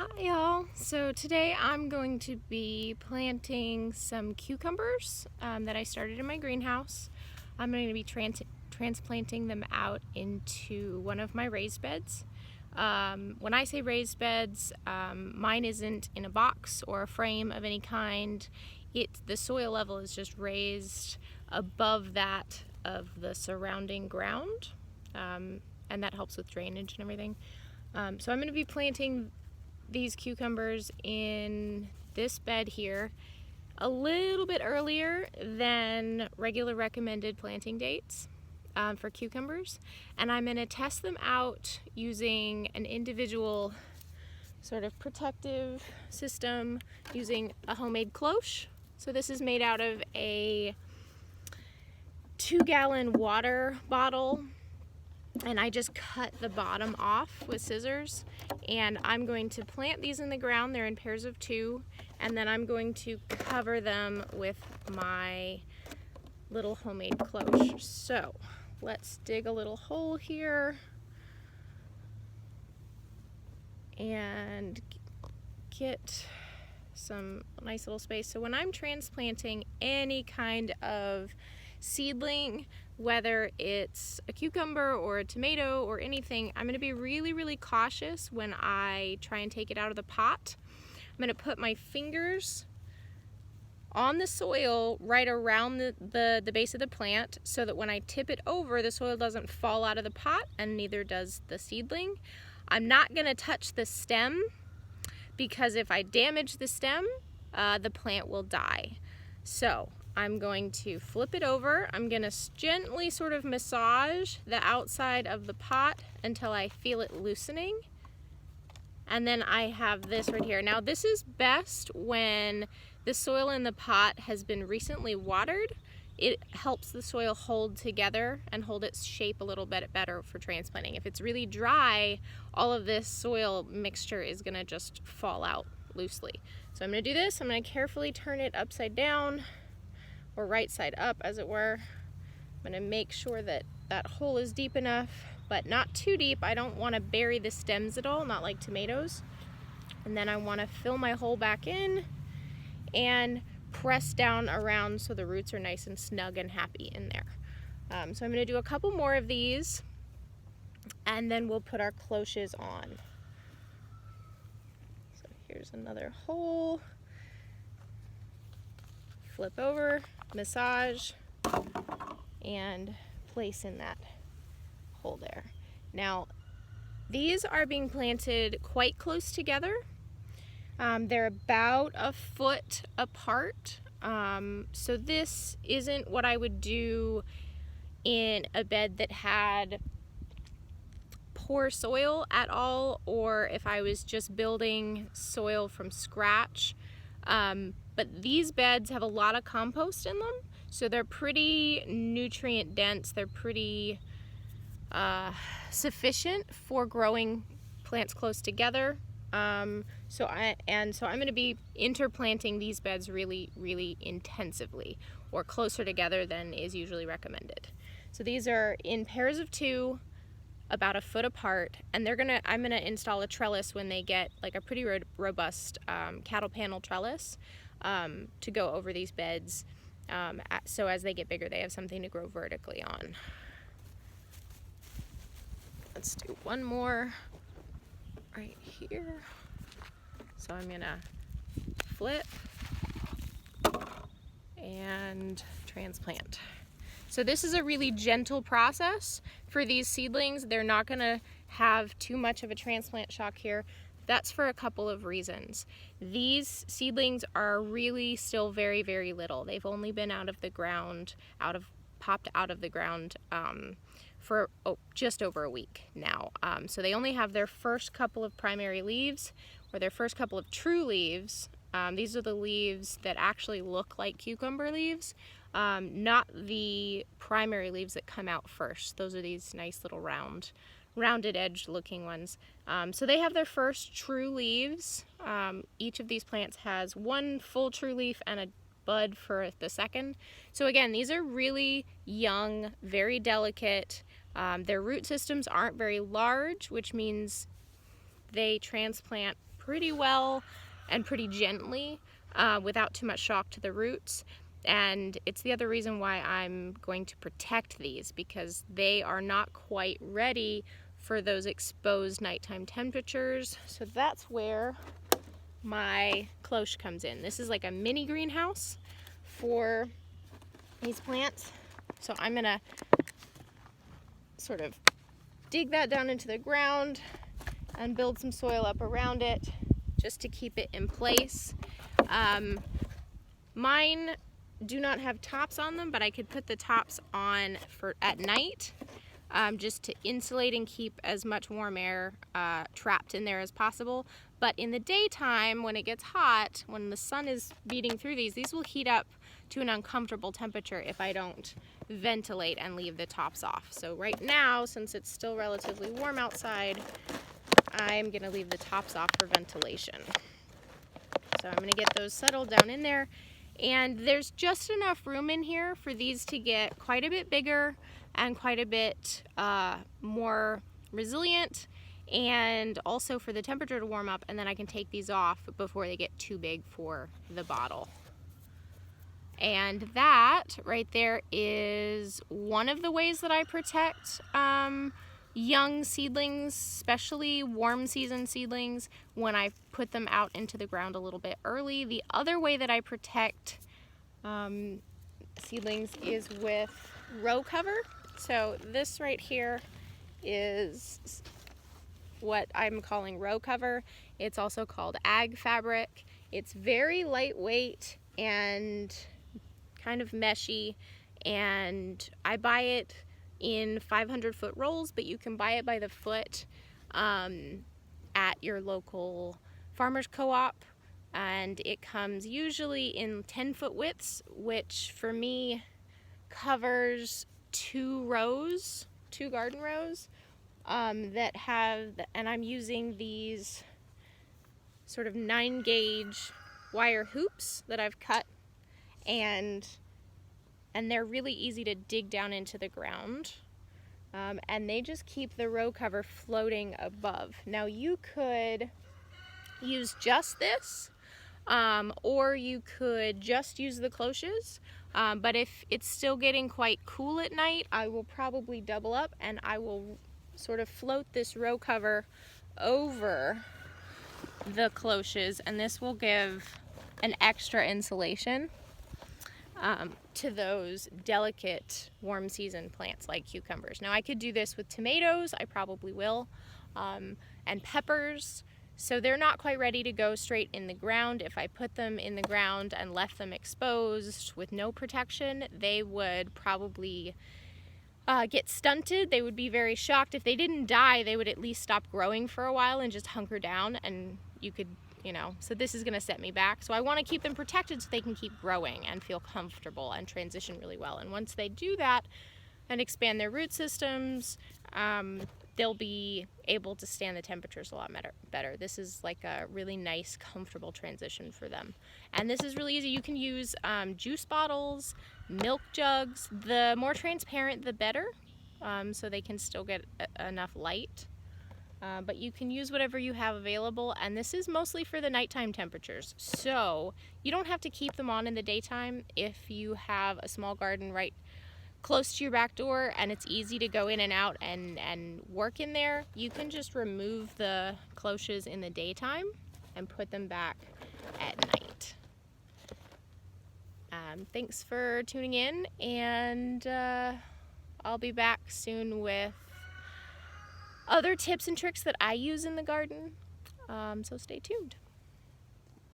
Hi y'all! So today I'm going to be planting some cucumbers that I started in my greenhouse. I'm going to be transplanting them out into one of my raised beds. When I say raised beds, mine isn't in a box or a frame of any kind. The soil level is just raised above that of the surrounding ground, and that helps with drainage and everything. So I'm going to be planting these cucumbers in this bed here a little bit earlier than regular recommended planting dates for cucumbers, and I'm going to test them out using an individual sort of protective system using a homemade cloche. So this is made out of a 2-gallon water bottle, and I just cut the bottom off with scissors, and I'm going to plant these in the ground. They're in pairs of 2, and then I'm going to cover them with my little homemade cloche. So let's dig a little hole here and get some nice little space. So when I'm transplanting any kind of seedling, whether it's a cucumber or a tomato or anything, I'm going to be really cautious when I try and take it out of the pot. I'm going to put my fingers on the soil right around the base of the plant so that when I tip it over, the soil doesn't fall out of the pot, and neither does the seedling. I'm not going to touch the stem, because if I damage the stem, the plant will die. So I'm going to flip it over. I'm going to gently sort of massage the outside of the pot until I feel it loosening. And then I have this right here. Now this is best when the soil in the pot has been recently watered. It helps the soil hold together and hold its shape a little bit better for transplanting. If it's really dry, all of this soil mixture is going to just fall out loosely. So I'm going to do this. I'm going to carefully turn it upside down, or right side up as it were. I'm going to make sure that that hole is deep enough, but not too deep. I don't want to bury the stems at all, not like tomatoes. And then I want to fill my hole back in and press down around so the roots are nice and snug and happy in there. So I'm going to do a couple more of these, and then we'll put our cloches on. So here's another hole. Flip over, massage, and place in that hole there. Now, these are being planted quite close together. They're about a foot apart. So this isn't what I would do in a bed that had poor soil at all, or if I was just building soil from scratch. But these beds have a lot of compost in them, so they're pretty nutrient dense. They're pretty sufficient for growing plants close together. So I'm going to be interplanting these beds really intensively, or closer together than is usually recommended. So these are in pairs of 2, about a foot apart, and I'm gonna install a trellis when they get like a pretty robust cattle panel trellis to go over these beds, so as they get bigger they have something to grow vertically on. Let's do one more right here. So I'm gonna flip and transplant. So this is a really gentle process for these seedlings. They're not gonna have too much of a transplant shock here. That's for a couple of reasons. These seedlings are really still very little. They've only been out of the ground, popped out of the ground for just over a week now. So they only have their first couple of primary leaves, or their first couple of true leaves. These are the leaves that actually look like cucumber leaves, not the primary leaves that come out first. Those are these nice little rounded edged looking ones. So they have their first true leaves. Each of these plants has one full true leaf and a bud for the second. So again, these are really young, very delicate. Their root systems aren't very large, which means they transplant pretty well and pretty gently without too much shock to the roots. And it's the other reason why I'm going to protect these, because they are not quite ready for those exposed nighttime temperatures. So that's where my cloche comes in. This is like a mini greenhouse for these plants. So I'm gonna sort of dig that down into the ground and build some soil up around it just to keep it in place. Mine do not have tops on them, but I could put the tops on for at night, just to insulate and keep as much warm air trapped in there as possible. But in the daytime, when it gets hot, when the sun is beating through these will heat up to an uncomfortable temperature if I don't ventilate and leave the tops off. So right now, since it's still relatively warm outside, I'm gonna leave the tops off for ventilation. So I'm gonna get those settled down in there. And there's just enough room in here for these to get quite a bit bigger and quite a bit more resilient, and also for the temperature to warm up, and then I can take these off before they get too big for the bottle. And that right there is one of the ways that I protect young seedlings, especially warm season seedlings, when I put them out into the ground a little bit early. The other way that I protect seedlings is with row cover. So this right here is what I'm calling row cover. It's also called ag fabric. It's very lightweight and kind of meshy, and I buy it in 500-foot rolls, but you can buy it by the foot at your local farmer's co-op, and it comes usually in 10-foot widths, which for me covers 2 garden rows that have, and I'm using these sort of 9-gauge wire hoops that I've cut, and they're really easy to dig down into the ground, and they just keep the row cover floating above. Now you could use just this, or you could just use the cloches, but if it's still getting quite cool at night, I will probably double up and I will sort of float this row cover over the cloches, and this will give an extra insulation to those delicate warm season plants like cucumbers. Now I could do this with tomatoes, I probably will, and peppers. So they're not quite ready to go straight in the ground. If I put them in the ground and left them exposed with no protection, they would probably get stunted. They would be very shocked. If they didn't die, they would at least stop growing for a while and just hunker down, and you could, so this is going to set me back. So I want to keep them protected so they can keep growing and feel comfortable and transition really well. And once they do that and expand their root systems, they'll be able to stand the temperatures a lot better. This is like a really nice, comfortable transition for them. And this is really easy. You can use juice bottles, milk jugs. The more transparent, the better, so they can still get enough light. But you can use whatever you have available, and this is mostly for the nighttime temperatures. So you don't have to keep them on in the daytime if you have a small garden right close to your back door and it's easy to go in and out and work in there. You can just remove the cloches in the daytime and put them back at night. Thanks for tuning in, and I'll be back soon with other tips and tricks that I use in the garden, so stay tuned.